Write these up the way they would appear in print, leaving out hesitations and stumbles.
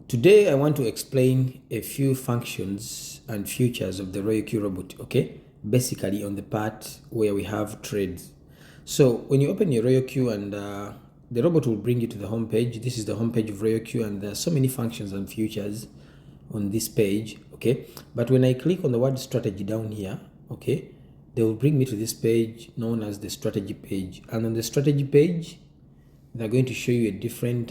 Today I want to explain a few functions and features of the RoyoQ robot, okay? Basically on the part where we have trades. So when you open your RoyoQ and the robot will bring you to the home page. This is the home page of RoyoQ and there are so many functions and features on this page, okay? But when I click on the word strategy down here, okay, they will bring me to this page known as the strategy page. And on the strategy page, they're going to show you a different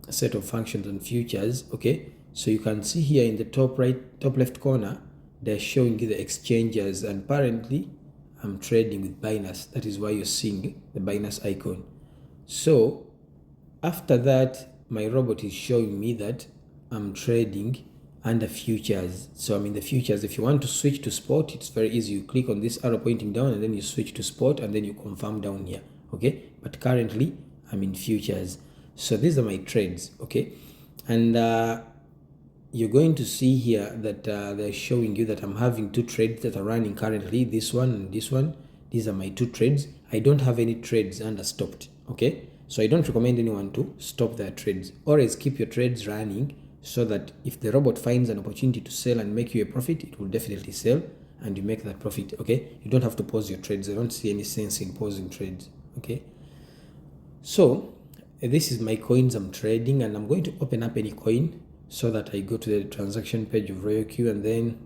set of functions and features, okay? So you can see here in the top left corner, they're showing you the exchanges, and apparently I'm trading with Binance. That is why you're seeing the Binance icon. So after that, my robot is showing me that I'm trading under futures. So I'm in the futures. If you want to switch to spot, it's very easy. You click on this arrow pointing down and then you switch to spot and then you confirm down here, okay? But currently I'm in futures. So these are my trades, okay? And you're going to see here that they're showing you that I'm having two trades that are running currently, this one and this one. These are my two trades. I don't have any trades under stopped, okay? So I don't recommend anyone to stop their trades. Always keep your trades running so that if the robot finds an opportunity to sell and make you a profit, it will definitely sell and you make that profit, okay? You don't have to pause your trades. I don't see any sense in pausing trades, okay? So this is my coins I'm trading, and I'm going to open up any coin so that I go to the transaction page of RoyoQ, and then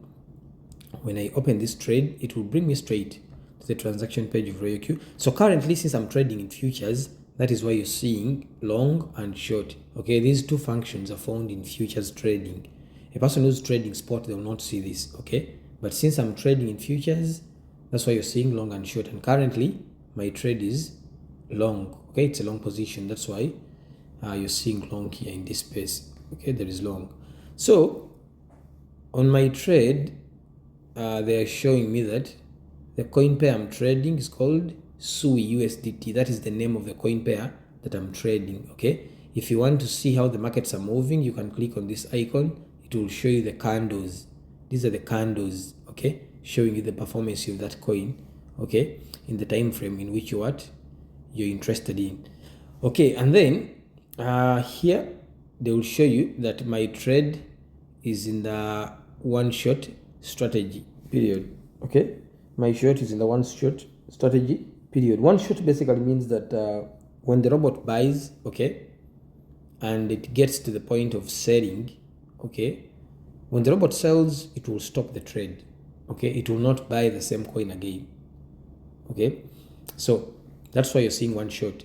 when I open this trade, it will bring me straight to the transaction page of RoyoQ. So currently, since I'm trading in futures, that is why you're seeing long and short. Okay, these two functions are found in futures trading. A person who's trading spot, they will not see this, okay? But since I'm trading in futures, that's why you're seeing long and short. And currently, my trade is long, okay? It's a long position. That's why you're seeing long here in this space, okay? There is long. So on my trade, they are showing me that the coin pair I'm trading is called SUI USDT. That is the name of the coin pair that I'm trading, okay? If you want to see how the markets are moving, you can click on this icon. It will show you the candles. These are the candles, okay? Showing you the performance of that coin, okay? In the time frame in which you're interested in. Okay, and then here they will show you that my trade is in the one shot strategy period, okay? My short is in the one shot strategy period. One shot basically means that when the robot buys, okay, and it gets to the point of selling, okay, when the robot sells, it will stop the trade, okay? It will not buy the same coin again, okay? So that's why you're seeing one shot.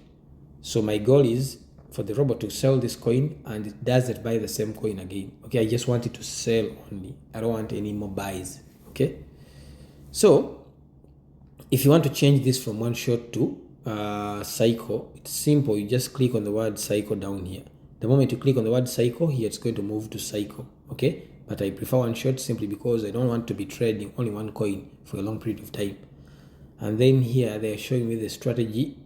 So my goal is for the robot to sell this coin and it doesn't buy the same coin again, okay? I just want it to sell only. I don't want any more buys, okay? So if you want to change this from one shot to cycle, it's simple. You just click on the word cycle down here. The moment you click on the word cycle here, it's going to move to cycle, okay? But I prefer one shot simply because I don't want to be trading only one coin for a long period of time. And then here they're showing me the strategy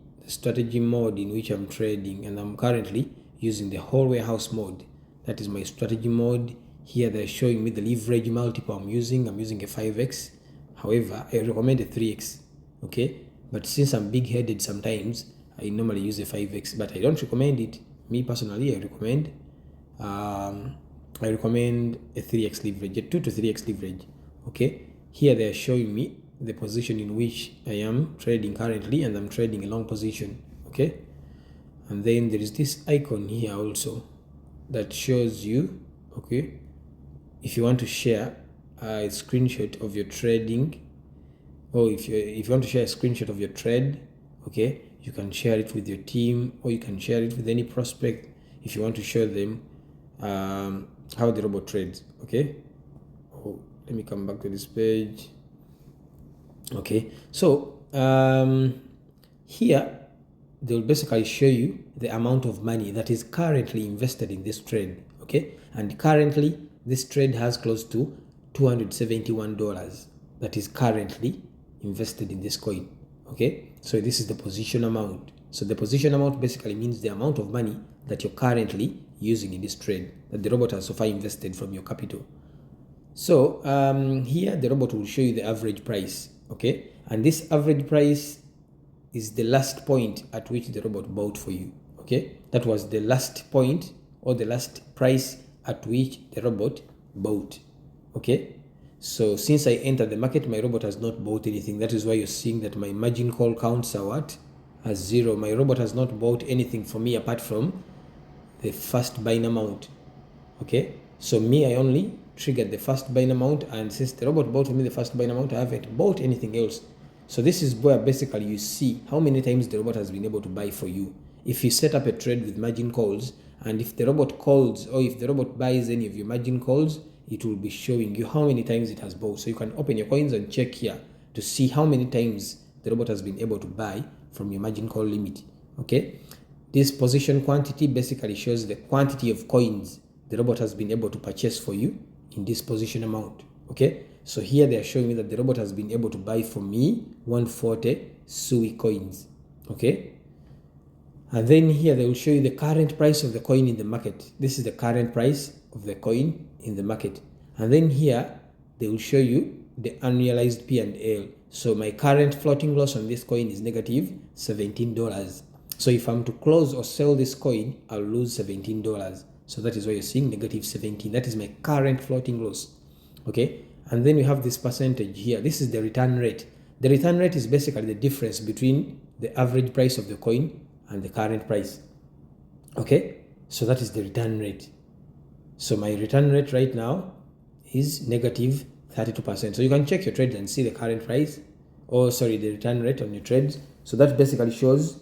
mode in which I'm trading, and I'm currently using the whole warehouse mode. That is my strategy mode. Here they're showing me the leverage multiple I'm using a 5x. However, I recommend a 3x, okay? But since I'm big-headed sometimes, I normally use a 5x, but I don't recommend it. Me personally, I recommend a 3x leverage, a 2 to 3x leverage, okay? Here they're showing me the position in which I am trading currently, and I'm trading a long position, okay? And then there is this icon here also that shows you, okay, if you want to share a screenshot of your trading, or if you want to share a screenshot of your trade, okay, you can share it with your team, or you can share it with any prospect if you want to show them how the robot trades, okay? Oh, let me come back to this page. Okay, so here they'll basically show you the amount of money that is currently invested in this trade, okay? And currently this trade has close to $271 that is currently invested in this coin, okay? So this is the position amount. So the position amount basically means the amount of money that you're currently using in this trade that the robot has so far invested from your capital. So here the robot will show you the average price, okay? And this average price is the last point at which the robot bought for you, okay? That was the last point or the last price at which the robot bought. Okay, so since I entered the market, my robot has not bought anything. That is why you're seeing that my margin call counts are what? As 0. My robot has not bought anything for me apart from the first buying amount. Okay, so me, I only triggered the first buying amount, and since the robot bought for me the first buying amount, I haven't bought anything else. So this is where basically you see how many times the robot has been able to buy for you. If you set up a trade with margin calls, and if the robot calls or if the robot buys any of your margin calls, it will be showing you how many times it has bought. So you can open your coins and check here to see how many times the robot has been able to buy from your margin call limit. Okay, this position quantity basically shows the quantity of coins the robot has been able to purchase for you in this position amount. Okay, so here they are showing me that the robot has been able to buy for me 140 SUI coins. Okay, and then here they will show you the current price of the coin in the market. This is the current price of the coin in the market. And then here they will show you the unrealized P&L. So my current floating loss on this coin is negative $17. So if I'm to close or sell this coin, I'll lose $17. So that is why you're seeing negative 17. That is my current floating loss. Okay, and then we have this percentage here. This is the return rate. The return rate is basically the difference between the average price of the coin and the current price. Okay, so that is the return rate. So my return rate right now is negative 32%. So you can check your trades and see the current price, the return rate on your trades. So that basically shows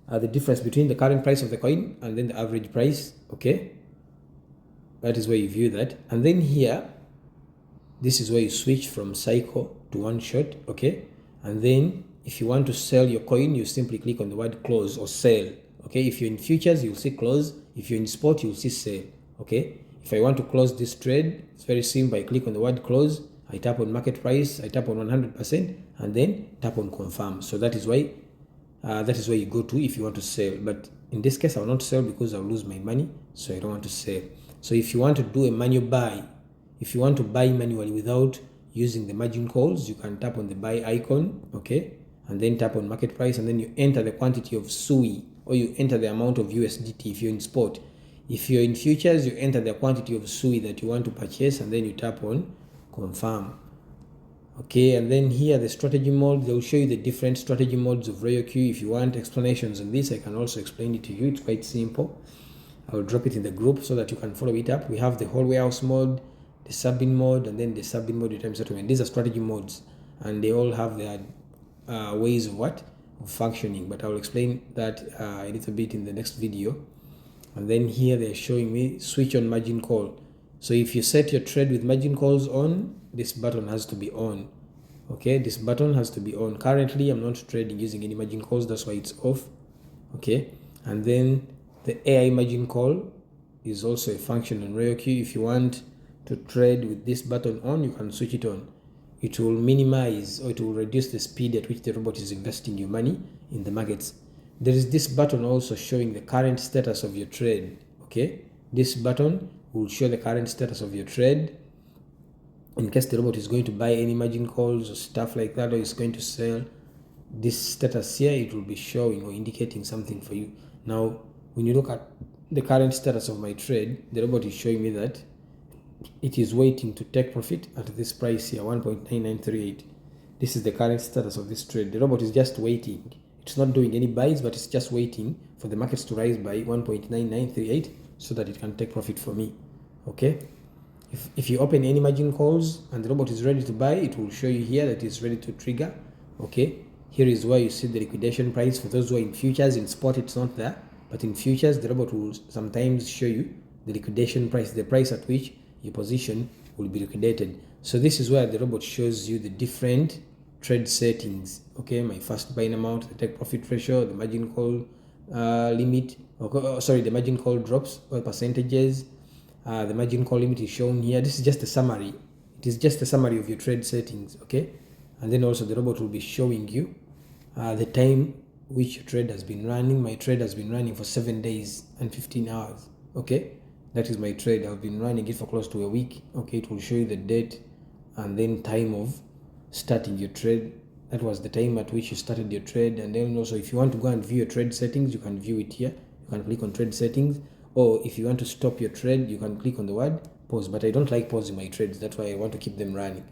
the difference between the current price of the coin and then the average price. Okay, that is where you view that. And then here, this is where you switch from cycle to one shot. Okay, and then if you want to sell your coin, you simply click on the word close or sell. Okay, if you're in futures, you'll see close. If you're in spot, you'll see sell. Okay, if I want to close this trade, it's very simple. I click on the word close, I tap on market price, I tap on 100%, and then tap on confirm. So that is why you go to if you want to sell. But in this case, I will not sell because I'll lose my money, so I don't want to sell. So if you want to do a manual buy, if you want to buy manually without using the margin calls, you can tap on the buy icon, okay, and then tap on market price, and then you enter the quantity of SUI, or you enter the amount of USDT if you're in spot. If you're in futures, you enter the quantity of SUI that you want to purchase, and then you tap on confirm. Okay, and then here the strategy mode, they will show you the different strategy modes of RoyoQ. If you want explanations on this, I can also explain it to you. It's quite simple. I will drop it in the group so that you can follow it up. We have the whole warehouse mode, the sub-in mode, and then the sub-in mode time settlement. These are strategy modes, and they all have their ways of functioning, but I will explain that a little bit in the next video. And then here they're showing me switch on margin call. So if you set your trade with margin calls on, this button has to be on. Okay, this button has to be on. Currently, I'm not trading using any margin calls, that's why it's off. Okay, and then the AI margin call is also a function on RoyoQ. If you want to trade with this button on, you can switch it on. It will minimize, or it will reduce the speed at which the robot is investing your money in the markets. There is this button also showing the current status of your trade. Okay, this button will show the current status of your trade in case the robot is going to buy any margin calls or stuff like that, or is going to sell. This status here, it will be showing or indicating something for you. Now when you look at the current status of my trade, the robot is showing me that it is waiting to take profit at this price here, 1.9938. This is the current status of this trade. The robot is just waiting. It's not doing any buys, but it's just waiting for the markets to rise by 1.9938 so that it can take profit for me. Okay, if you open any margin calls and the robot is ready to buy, it will show you here that it's ready to trigger. Okay, here is where you see the liquidation price. For those who are in futures, in spot it's not there, but in futures the robot will sometimes show you the liquidation price, the price at which your position will be liquidated. So this is where the robot shows you the different trade settings. Okay, my first buying amount, the take profit ratio, the margin call limit, the margin call drops or percentages. The margin call limit is shown here. This is just a summary. It is just a summary of your trade settings. Okay, and then also the robot will be showing you the time which your trade has been running. My trade has been running for 7 days and 15 hours. Okay, that is my trade. I've been running it for close to a week. Okay, it will show you the date and then time of starting your trade. That was the time at which you started your trade. And then also if you want to go and view your trade settings, you can view it here. You can click on trade settings. or if you want to stop your trade, you can click on the word pause, but I don't like pausing my trades. That's why I want to keep them running.